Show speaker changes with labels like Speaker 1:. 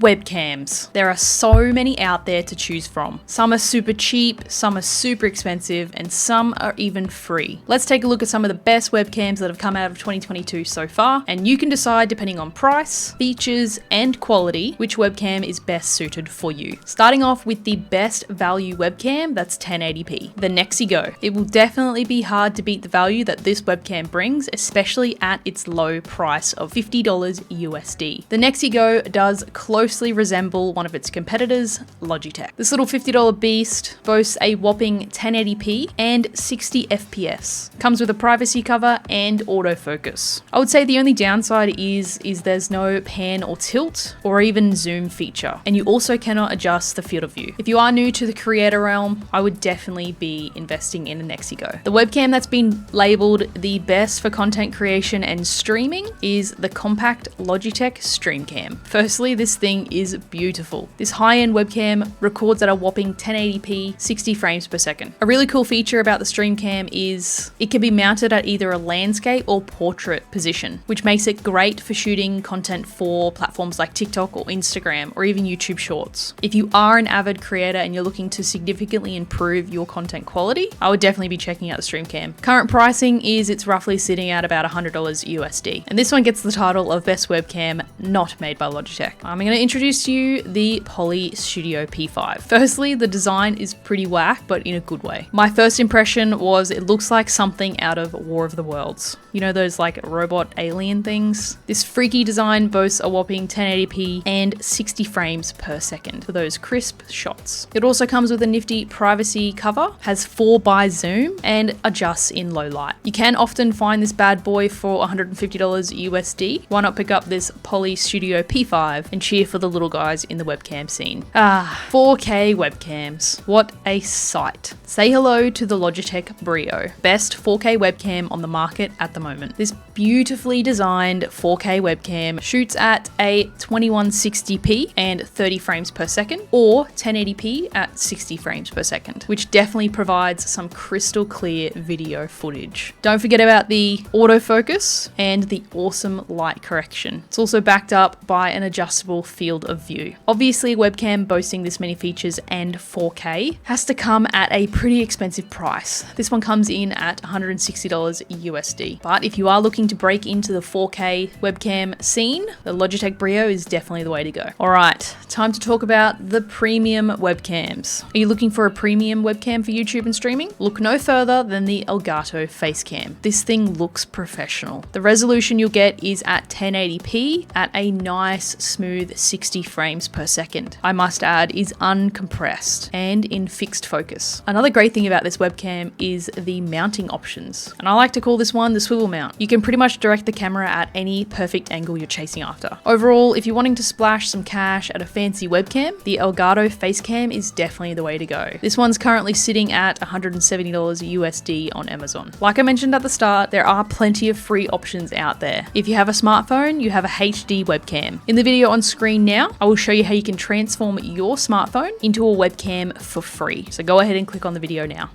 Speaker 1: Webcams. There are so many out there to choose from. Some are super cheap, some are super expensive, and some are even free. Let's take a look at some of the best webcams that have come out of 2022 so far, and you can decide, depending on price, features, and quality, which webcam is best suited for you. Starting off with the best value webcam, that's 1080p, the Nexi Go. It will definitely be hard to beat the value that this webcam brings, especially at its low price of $50 USD. The Nexi Go does closely resemble one of its competitors, Logitech. This little $50 beast boasts a whopping 1080p and 60 FPS. Comes with a privacy cover and autofocus. I would say the only downside is there's no pan or tilt or even zoom feature, and you also cannot adjust the field of view. If you are new to the creator realm, I would definitely be investing in a Nexi Go. The webcam that's been labeled the best for content creation and streaming is the compact Logitech StreamCam. Firstly, this thing is beautiful. This high-end webcam records at a whopping 1080p, 60 frames per second. A really cool feature about the StreamCam is it can be mounted at either a landscape or portrait position, which makes it great for shooting content for platforms like TikTok or Instagram or even YouTube Shorts. If you are an avid creator and you're looking to significantly improve your content quality, I would definitely be checking out the StreamCam. Current pricing is it's roughly sitting at about $100 USD, and this one gets the title of best webcam not made by Logitech. I'm going to introduce to you the Poly Studio P5. Firstly, the design is pretty whack, but in a good way. My first impression was it looks like something out of War of the Worlds. You know those like robot alien things? This freaky design boasts a whopping 1080p and 60 frames per second for those crisp shots. It also comes with a nifty privacy cover, has 4x zoom, and adjusts in low light. You can often find this bad boy for $150 USD. Why not pick up this Poly Studio P5 and cheer for the little guys in the webcam scene? 4K webcams. What a sight. Say hello to the Logitech Brio, best 4K webcam on the market at the moment. This beautifully designed 4K webcam shoots at a 2160p and 30 frames per second, or 1080p at 60 frames per second, which definitely provides some crystal clear video footage. Don't forget about the autofocus and the awesome light correction. It's also backed up by an adjustable field of view. Obviously, a webcam boasting this many features and 4K has to come at a pretty expensive price. This one comes in at $160 USD. But if you are looking to break into the 4K webcam scene, the Logitech Brio is definitely the way to go. All right, time to talk about the premium webcams. Are you looking for a premium webcam for YouTube and streaming? Look no further than the Elgato Facecam. This thing looks professional. The resolution you'll get is at 1080p at a nice smooth 60 frames per second. I must add, is uncompressed and in fixed focus. Another great thing about this webcam is the mounting options, and I like to call this one the swivel mount. You can pretty much direct the camera at any perfect angle you're chasing after. Overall, if you're wanting to splash some cash at a fancy webcam, the Elgato Facecam is definitely the way to go. This one's currently sitting at $170 USD on Amazon. Like I mentioned at the start, there are plenty of free options out there. If you have a smartphone, you have a HD webcam. In the video on screen now, I will show you how you can transform your smartphone into a webcam for free. So go ahead and click on the video now.